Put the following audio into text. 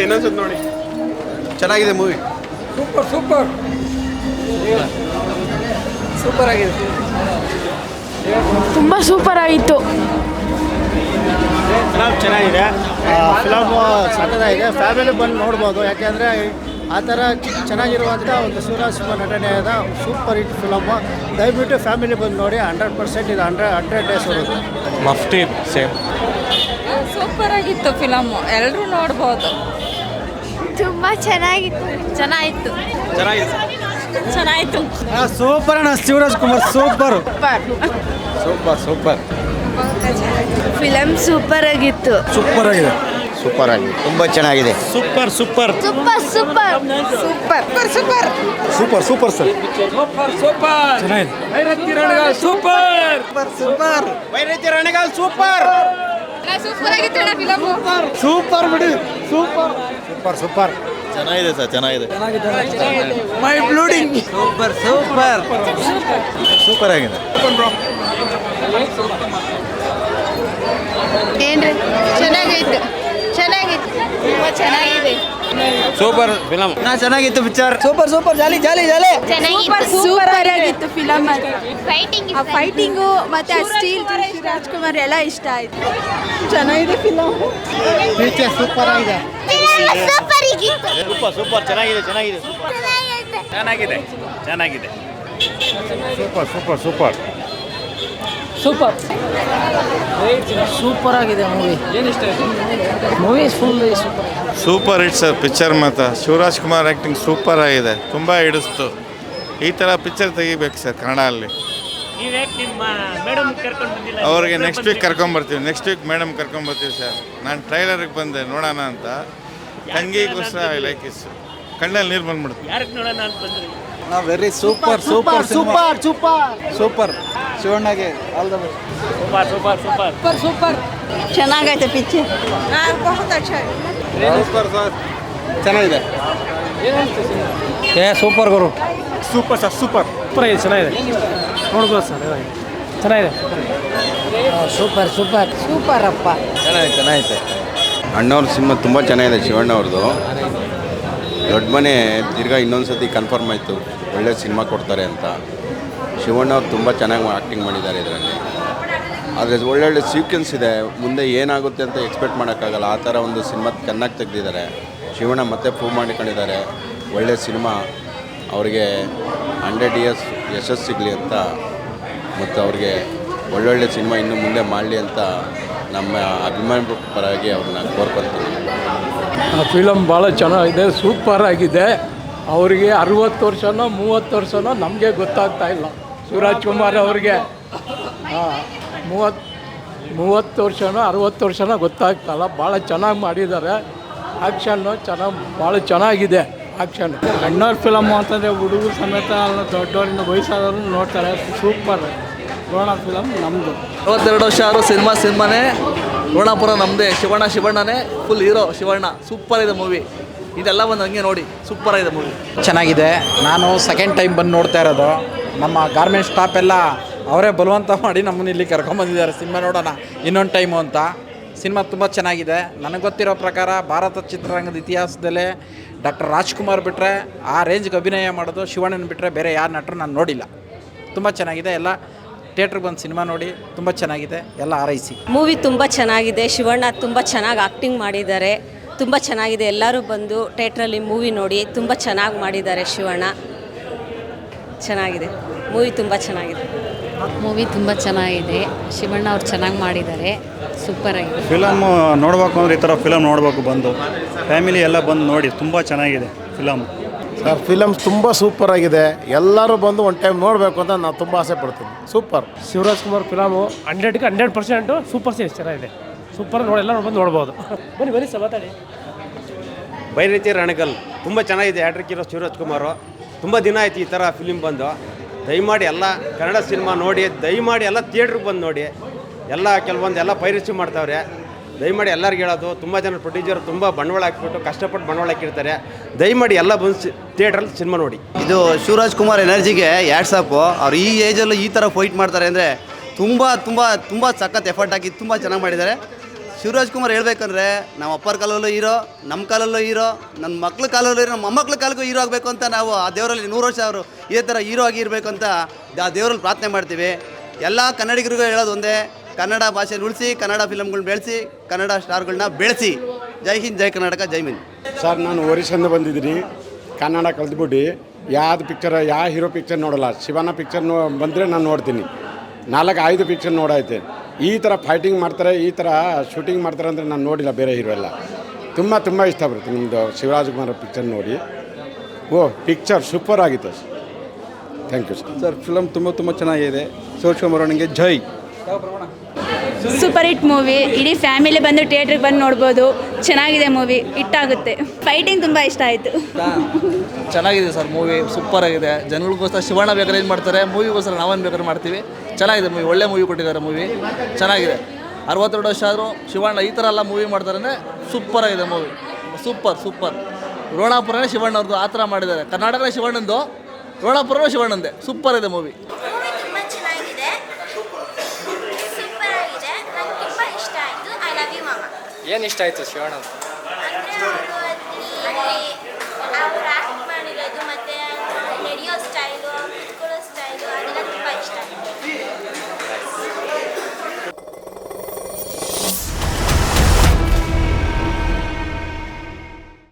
ಇನ್ನೊಂದ್ಸತಿ ನೋಡಿ. ಚೆನ್ನಾಗಿದೆ ಮೂವಿ. ಸೂಪರ್ ಸೂಪರ್ ಸೂಪರ್ ಆಗಿದೆ. ತುಂಬ ಸೂಪರ್ ಆಗಿತ್ತು. ಫಿಲಮ್ ಚೆನ್ನಾಗಿದೆ. ಫಿಲಮು ಸಣ್ಣದಾಗಿದೆ, ಫ್ಯಾಮಿಲಿ ಬಂದು ನೋಡ್ಬೋದು. ಯಾಕೆಂದರೆ ಆ ಥರ ಚೆನ್ನಾಗಿರುವಂಥ ಒಂದು ಶಿವರಾಜ್ ಕುಮಾರ್ ನಟನೆಯಾದ ಸೂಪರ್ ಹಿಟ್ ಫಿಲಮು. ದಯವಿಟ್ಟು ಫ್ಯಾಮಿಲಿ ಬಂದು ನೋಡಿ. 100% ಇದು 100 ಡೇಸ್ ಬರುತ್ತೆ. ಮಫ್ಟಿ ಸೇಮ್. ಸೂಪರ್ ಆಗಿತ್ತು ಫಿಲಮು, ಎಲ್ಲರೂ ನೋಡ್ಬೋದು. ತುಂಬ ಚೆನ್ನಾಗಿತ್ತು. ಚೆನ್ನಾಗಿತ್ತು. ಚೆನ್ನಾಗಿದೆ. ಸೂಪರ್ ಅಣ್ಣ, Shivaraj Kumar super. Super super. Film super ಆಗಿತ್ತು. ಸೂಪರ್ ಆಗಿದೆ. ಸೂಪರ್ ಆಗಿದೆ, ತುಂಬ ಚೆನ್ನಾಗಿದೆ. Super super super super super super super super sir. Super super ಚೆನ್ನಾಗಿದೆ. Bhairathi Ranagal super super Bhairathi Ranagal super. Super ಆಗಿತ್ತು ಫಿಲಮು. ಸೂಪರ್ ಬಿಡಿ. ಸೂಪರ್ ಸೂಪರ್ ಸೂಪರ್ ಚೆನ್ನಾಗಿದೆ ಸರ್, ಚೆನ್ನಾಗಿದೆ. ಮೈ ಬ್ಲೂಡಿಂಗ್. ಸೂಪರ್ ಸೂಪರ್ ಸೂಪರ್ ಆಗಿದೆ. ಏನ್ರಿ ಚೆನ್ನಾಗಿತ್ತು. ಚೆನ್ನಾಗಿತ್ತು, ತುಂಬ ಚೆನ್ನಾಗಿದೆ. Super film. ಚೆನ್ನಾಗಿತ್ತು ಪಿಕ್ಚರ್. ಸೂಪರ್ ಸೂಪರ್ ಜಾಲಿ ಜಾಲಿ ಜಾಲಿ. ಸೂಪರ್ ಆಗಿತ್ತು ಫಿಲಮ್. ಫೈಟಿಂಗ್ ಆ ಫೈಟಿಂಗು ಮತ್ತೆ ಆ ಸ್ಟೀಲ್ ರಾಜ್ಕುಮಾರ್ ಎಲ್ಲ ಇಷ್ಟ ಆಯ್ತು. ಚೆನ್ನಾಗಿದೆ ಫಿಲಮ್. ಪಿಕ್ಚರ್ ಸೂಪರ್ ಆಗಿದೆ. ಸೂಪರ್ ಸೂಪರ್ ಚೆನ್ನಾಗಿದೆ, ಚೆನ್ನಾಗಿದೆ. ಚೆನ್ನಾಗಿದೆ. ಚೆನ್ನಾಗಿದೆ. Super super super super super ಆಗಿದೆ ಮೂವಿ. ಏನು ಇಷ್ಟ ಆಯ್ತು? Movie full super. Super hit sir picture. ಮತ್ತು ಶಿವರಾಜ್ ಕುಮಾರ್ ಆ್ಯಕ್ಟಿಂಗ್ ಸೂಪರ್ ಆಗಿದೆ, ತುಂಬ ಹಿಡಿಸ್ತು. ಈ ಥರ ಪಿಕ್ಚರ್ ತೆಗಿಬೇಕು ಸರ್ ಕನ್ನಡಲ್ಲಿ. ಅವ್ರಿಗೆ ನೆಕ್ಸ್ಟ್ ವೀಕ್ ಕರ್ಕೊಂಬರ್ತೀವಿ. ನೆಕ್ಸ್ಟ್ ವೀಕ್ ಮೇಡಮ್ ಕರ್ಕೊಂಬರ್ತೀವಿ ಸರ್. ನಾನು ಟ್ರೈಲರ್ಗೆ ಬಂದೆ ನೋಡೋಣ ಅಂತ. ತಂಗಿಗೋಸ್ಕರ ಐ ಲೈಕ್ ಇಸ್. ಕಣ್ಣಲ್ಲಿ ನೀರು ಬಂದ್ಬಿಡುತ್ತೆ. Very super super super super super. ಶಿವಣ್ಣಗೆ all the best. Super super super super super ಚೆನ್ನಾಗೈತೆ ಪಿಕ್ಚರ್. ಸೂಪರ್ ಸರ್, ಚೆನ್ನಾಗಿದೆ. ಸೂಪರ್ ಗುರು. ಸೂಪರ್ ಸರ್, ಸೂಪರ್ ಸೂಪರ್ ಆಗಿದೆ. ಚೆನ್ನಾಗಿದೆ, ನೋಡ್ಬೋದು ಸರ್. ಚೆನ್ನಾಗಿದೆ. ಸೂಪರ್ ಸೂಪರ್ ಸೂಪರ್ ಅಪ್ಪ. ಚೆನ್ನಾಗಿದೆ, ಚೆನ್ನಾಗಿದೆ. ಅಣ್ಣವ್ರ ಸಿನಿಮಾ ತುಂಬ ಚೆನ್ನಾಗಿದೆ. ಶಿವಣ್ಣ ಅವ್ರದ್ದು ದೊಡ್ಡ ಮನೆ ತಿರ್ಗಾ ಇನ್ನೊಂದು ಸತಿ ಕನ್ಫರ್ಮ್ ಆಯಿತು, ಒಳ್ಳೆ ಸಿನಿಮಾ ಕೊಡ್ತಾರೆ ಅಂತ. ಶಿವಣ್ಣ ಅವ್ರು ತುಂಬ ಚೆನ್ನಾಗಿ ಆ್ಯಕ್ಟಿಂಗ್ ಮಾಡಿದ್ದಾರೆ ಇದರಲ್ಲಿ. ಆದರೆ ಒಳ್ಳೊಳ್ಳೆ ಸೀಕ್ವೆನ್ಸ್ ಇದೆ, ಮುಂದೆ ಏನಾಗುತ್ತೆ ಅಂತ ಎಕ್ಸ್ಪೆಕ್ಟ್ ಮಾಡೋಕ್ಕಾಗಲ್ಲ. ಆ ಥರ ಒಂದು ಸಿನಿಮಾ ಚೆನ್ನಾಗಿ ತೆಗೆದಿದ್ದಾರೆ. ಶಿವಣ್ಣ ಮತ್ತೆ ಪ್ರೂವ್ ಮಾಡಿಕೊಂಡಿದ್ದಾರೆ. ಒಳ್ಳೆಯ ಸಿನಿಮಾ. ಅವರಿಗೆ 100 ಇಯರ್ಸ್ ಯಶಸ್ಸು ಸಿಗಲಿ ಅಂತ, ಮತ್ತು ಅವ್ರಿಗೆ ಒಳ್ಳೊಳ್ಳೆ ಸಿನಿಮಾ ಇನ್ನು ಮುಂದೆ ಮಾಡಲಿ ಅಂತ ನಮ್ಮ ಅಭಿಮಾನಿ ಪರವಾಗಿ ಅವ್ರನ್ನ ಕೋರ್ಕೊಳ್ತೀವಿ. ಆ ಫಿಲಮ್ ಭಾಳ ಚೆನ್ನಾಗಿದೆ, ಸೂಪರ್ ಆಗಿದೆ. ಅವರಿಗೆ 60 ವರ್ಷನೋ 30 ವರ್ಷನೋ ನಮಗೆ ಗೊತ್ತಾಗ್ತಾ ಇಲ್ಲ. ಶಿವರಾಜ್ ಕುಮಾರ್ ಅವ್ರಿಗೆ 30 ವರ್ಷನೋ 60 ವರ್ಷನೋ ಗೊತ್ತಾಗ್ತಾಯಿಲ್ಲ. ಭಾಳ ಚೆನ್ನಾಗಿ ಮಾಡಿದ್ದಾರೆ. ಆ್ಯಕ್ಷನ್ನು ಭಾಳ ಚೆನ್ನಾಗಿದೆ ಆ್ಯಕ್ಷನ್. ಅಣ್ಣವ್ರ ಫಿಲಮು ಅಂತಂದರೆ ಹುಡುಗರು ಸಮೇತ ದೊಡ್ಡವರಿಂದ ವಯಸ್ಸಾದವರು ನೋಡ್ತಾರೆ. ಸೂಪರ್. ರೋಣ ಫಿಲಮ್ ನಮ್ಮದು. 52 ವರ್ಷ ಆದರೂ ಸಿನಿಮಾನೇ. ರೋಣಾಪುರ ನಮ್ಮದೇ. ಶಿವಣ್ಣನೇ ಫುಲ್ ಹೀರೋ. ಶಿವಣ್ಣ ಸೂಪರ್ ಇದೆ ಮೂವಿ. ಇದೆಲ್ಲ ಬಂದು ಹಂಗೆ ನೋಡಿ, ಸೂಪರ್ ಆಗಿದೆ ಮೂವಿ. ಚೆನ್ನಾಗಿದೆ. ನಾನು ಸೆಕೆಂಡ್ ಟೈಮ್ ಬಂದು ನೋಡ್ತಾ ಇರೋದು. ನಮ್ಮ ಗಾರ್ಮೆಂಟ್ ಸ್ಟಾಪ್ ಎಲ್ಲ ಅವರೇ ಬಲವಂತ ಮಾಡಿ ನಮ್ಮನ್ನು ಇಲ್ಲಿ ಕರ್ಕೊಂಬಂದಿದ್ದಾರೆ ಸಿನಿಮಾ ನೋಡೋಣ ಇನ್ನೊಂದು ಟೈಮು ಅಂತ. ಸಿನಿಮಾ ತುಂಬ ಚೆನ್ನಾಗಿದೆ. ನನಗೆ ಗೊತ್ತಿರೋ ಪ್ರಕಾರ ಭಾರತ ಚಿತ್ರರಂಗದ ಇತಿಹಾಸದಲ್ಲೇ ಡಾಕ್ಟರ್ ರಾಜ್ಕುಮಾರ್ ಬಿಟ್ಟರೆ, ಆ ರೇಂಜ್ಗೆ ಅಭಿನಯ ಮಾಡೋದು ಶಿವಣ್ಣನ ಬಿಟ್ಟರೆ ಬೇರೆ ಯಾರು ನಟರು ನಾನು ನೋಡಿಲ್ಲ. ತುಂಬ ಚೆನ್ನಾಗಿದೆ. ಎಲ್ಲ ಥಿಯೇಟ್ರಿಗೆ ಬಂದು ಸಿನಿಮಾ ನೋಡಿ, ತುಂಬ ಚೆನ್ನಾಗಿದೆ. ಎಲ್ಲ ಆರೈಸಿ. ಮೂವಿ ತುಂಬ ಚೆನ್ನಾಗಿದೆ. ಶಿವಣ್ಣ ತುಂಬ ಚೆನ್ನಾಗಿ ಆ್ಯಕ್ಟಿಂಗ್ ಮಾಡಿದ್ದಾರೆ. ತುಂಬ ಚೆನ್ನಾಗಿದೆ. ಎಲ್ಲರೂ ಬಂದು ಥಿಯೇಟ್ರಲ್ಲಿ ಮೂವಿ ನೋಡಿ. ತುಂಬ ಚೆನ್ನಾಗಿ ಮಾಡಿದ್ದಾರೆ ಶಿವಣ್ಣ. ಚೆನ್ನಾಗಿದೆ ಮೂವಿ, ತುಂಬ ಚೆನ್ನಾಗಿದೆ ಮೂವಿ. ತುಂಬ ಚೆನ್ನಾಗಿದೆ. ಶಿವಣ್ಣ ಅವ್ರು ಚೆನ್ನಾಗಿ ಮಾಡಿದ್ದಾರೆ. ಸೂಪರ್ ಆಗಿದೆ. ಫಿಲಮ್ ನೋಡಬೇಕು ಅಂದರೆ ಈ ಥರ ಫಿಲಮ್ ನೋಡಬೇಕು. ಬಂದು ಫ್ಯಾಮಿಲಿ ಎಲ್ಲ ಬಂದು ನೋಡಿ, ತುಂಬ ಚೆನ್ನಾಗಿದೆ ಫಿಲಮ್. ಸರ್ ಫಿಲಮ್ ತುಂಬ ಸೂಪರ್ ಆಗಿದೆ. ಎಲ್ಲರೂ ಬಂದು ಒಂದು ಟೈಮ್ ನೋಡಬೇಕು ಅಂತ ನಾನು ತುಂಬ ಆಸೆ ಪಡ್ತೀನಿ. ಸೂಪರ್. ಶಿವರಾಜ್ ಕುಮಾರ್ ಫಿಲಮು 100ಕ್ಕೆ 100% ಸೂಪರ್ ಸೇಸ್ ಚೆನ್ನಾಗಿದೆ. ಸೂಪರ್ ನೋಡಿ, ಎಲ್ಲ ಬಂದು ನೋಡ್ಬೋದು. ಬನ್ನಿ ಸರ್ ಮಾತಾಡಿ. ವೈರತಿ ರಣಗಾಲ್ ತುಂಬ ಚೆನ್ನಾಗಿದೆ. Hattrick hero Shivaraj Kumar. ತುಂಬ ದಿನ ಆಯ್ತು ಈ ಥರ ಫಿಲಿಮ್ ಬಂದು. ದಯಮಾಡಿ ಎಲ್ಲ ಕನ್ನಡ ಸಿನಿಮಾ ನೋಡಿ, ದಯಮಾಡಿ ಎಲ್ಲ ಥಿಯೇಟ್ರಿಗೆ ಬಂದು ನೋಡಿ. ಎಲ್ಲ ಕೆಲವೊಂದು ಎಲ್ಲ ಪೈರಸಿ ಮಾಡ್ತಾವ್ರೆ. ದಯಮಾಡಿ ಎಲ್ಲರಿಗೂ ಹೇಳೋದು, ತುಂಬ ಜನ ಪ್ರೊಡ್ಯೂಸರ್ ತುಂಬ ಬಂಡವಾಳ ಹಾಕ್ಬಿಟ್ಟು ಕಷ್ಟಪಟ್ಟು ಬಂಡವಾಳ ಹಾಕಿರ್ತಾರೆ. ದಯಮಾಡಿ ಎಲ್ಲ ಬಂದು ಥಿಯೇಟ್ರಲ್ಲಿ ಸಿನಿಮಾ ನೋಡಿ. ಇದು ಶಿವರಾಜ್ ಕುಮಾರ್ ಎನರ್ಜಿಗೆ ಯಾಟ್ಸಾಪು. ಅವ್ರು ಈ ಏಜಲ್ಲೂ ಈ ಥರ ಫೈಟ್ ಮಾಡ್ತಾರೆ ಅಂದರೆ ತುಂಬ ತುಂಬ ತುಂಬ ಸಖತ್ ಎಫರ್ಟ್ ಹಾಕಿ ತುಂಬ ಚೆನ್ನಾಗಿ ಮಾಡಿದ್ದಾರೆ. ಶಿವರಾಜ್ ಕುಮಾರ್ ಹೇಳ್ಬೇಕಂದ್ರೆ ನಮ್ಮ ಅಪ್ಪರ ಕಾಲಲ್ಲೂ ಹೀರೋ, ನಮ್ಮ ಕಾಲಲ್ಲೂ ಹೀರೋ, ನನ್ನ ಮಕ್ಳ ಕಾಲಲ್ಲೂ ಹೀರೋ, ನಮ್ಮ ಮೊಮ್ಮಕ್ಳ ಕಾಲಕ್ಕೂ ಹೀರೋ ಆಗಬೇಕು ಅಂತ ನಾವು ಆ ದೇವರಲ್ಲಿ 100 ವರ್ಷ ಅವರು ಇದೇ ಥರ ಹೀರೋ ಆಗಿ ಇರಬೇಕು ಅಂತ ಆ ದೇವರಲ್ಲಿ ಪ್ರಾರ್ಥನೆ ಮಾಡ್ತೀವಿ. ಎಲ್ಲ ಕನ್ನಡಿಗರಿಗೂ ಹೇಳೋದು ಒಂದೇ, ಕನ್ನಡ ಭಾಷೆನ ಉಳಿಸಿ, ಕನ್ನಡ ಫಿಲಮ್ಗಳನ್ನ ಬೆಳೆಸಿ, ಕನ್ನಡ ಸ್ಟಾರ್ಗಳನ್ನ ಬೆಳೆಸಿ. ಜೈ ಹಿಂದ್, ಜೈ ಕರ್ನಾಟಕ, ಜೈ ಹಿಂದ್. ಸರ್ ನಾನು ಒರಿಸ್ಸಾಯಿಂದ ಬಂದಿದ್ದೀನಿ. ಕನ್ನಡ ಕಲ್ತ್ಬಿಟ್ಟು ಯಾವ್ದು ಪಿಕ್ಚರ್, ಯಾವ ಹೀರೋ ಪಿಕ್ಚರ್ ನೋಡೋಲ್ಲ. ಶಿವಣ್ಣ ಪಿಕ್ಚರ್ ಬಂದರೆ ನಾನು ನೋಡ್ತೀನಿ. 4-5 ಪಿಕ್ಚರ್ ನೋಡೈತೆ. ಈ ಥರ ಫೈಟಿಂಗ್ ಮಾಡ್ತಾರೆ, ಈ ಥರ ಶೂಟಿಂಗ್ ಮಾಡ್ತಾರೆ ಅಂದರೆ ನಾನು ನೋಡಿಲ್ಲ ಬೇರೆ ಹೀರೋ ಎಲ್ಲ. ತುಂಬ ಇಷ್ಟ ಬರುತ್ತೆ ನಿಮ್ಮದು ಶಿವರಾಜ್ ಕುಮಾರ್ ಪಿಕ್ಚರ್ ನೋಡಿ. ಪಿಕ್ಚರ್ ಸೂಪರ್ ಆಗಿತ್ತು. Thank you sir. ಫಿಲಮ್ ತುಂಬ ಚೆನ್ನಾಗಿದೆ. ಶಿವರಾಜ್ ಕುಮಾರ್ ಅವನಿಗೆ ಜೈ. Super hit movie. ಇಡೀ ಫ್ಯಾಮಿಲಿ ಬಂದು ಥಿಯೇಟ್ರಿಗೆ ಬಂದು ನೋಡ್ಬೋದು. ಚೆನ್ನಾಗಿದೆ ಮೂವಿ, ಹಿಟ್ಟಾಗುತ್ತೆ. ಫೈಟಿಂಗ್ ತುಂಬ ಇಷ್ಟ ಆಯಿತು. ಚೆನ್ನಾಗಿದೆ ಸರ್ ಮೂವಿ, ಸೂಪರ್ ಆಗಿದೆ. ಜನಗಳಿಗೋಸ್ಕರ ಶಿವಣ್ಣ ಬೇಕಾದ್ರೆ ಏನು ಮಾಡ್ತಾರೆ, ಮೂವಿಗೋಸ್ಕರ ನಾವೇನು ಬೇಕಾದ್ರೆ ಮಾಡ್ತೀವಿ. ಚೆನ್ನಾಗಿದೆ ಮೂವಿ, ಒಳ್ಳೆ ಮೂವಿ ಕೊಟ್ಟಿದ್ದಾರೆ. ಮೂವಿ ಚೆನ್ನಾಗಿದೆ. 62 ವರ್ಷ ಆದರೂ ಶಿವಣ್ಣ ಈ ಥರ ಎಲ್ಲ ಮೂವಿ ಮಾಡ್ತಾರೆ ಅಂದರೆ ಸೂಪರ್ ಆಗಿದೆ ಮೂವಿ. ಸೂಪರ್. ರೋಣಾಪುರನೇ ಶಿವಣ್ಣವ್ರದ್ದು ಆ ಥರ ಮಾಡಿದ್ದಾರೆ. ಕರ್ನಾಟಕನೇ ಶಿವಣ್ಣಂದು, ರೋಣಾಪುರನೂ ಶಿವಣ್ಣಂದೆ. ಸೂಪರ್ ಇದೆ ಮೂವಿ. ಏನು ಇಷ್ಟ ಆಯಿತು ಶಿವಣ್ಣ?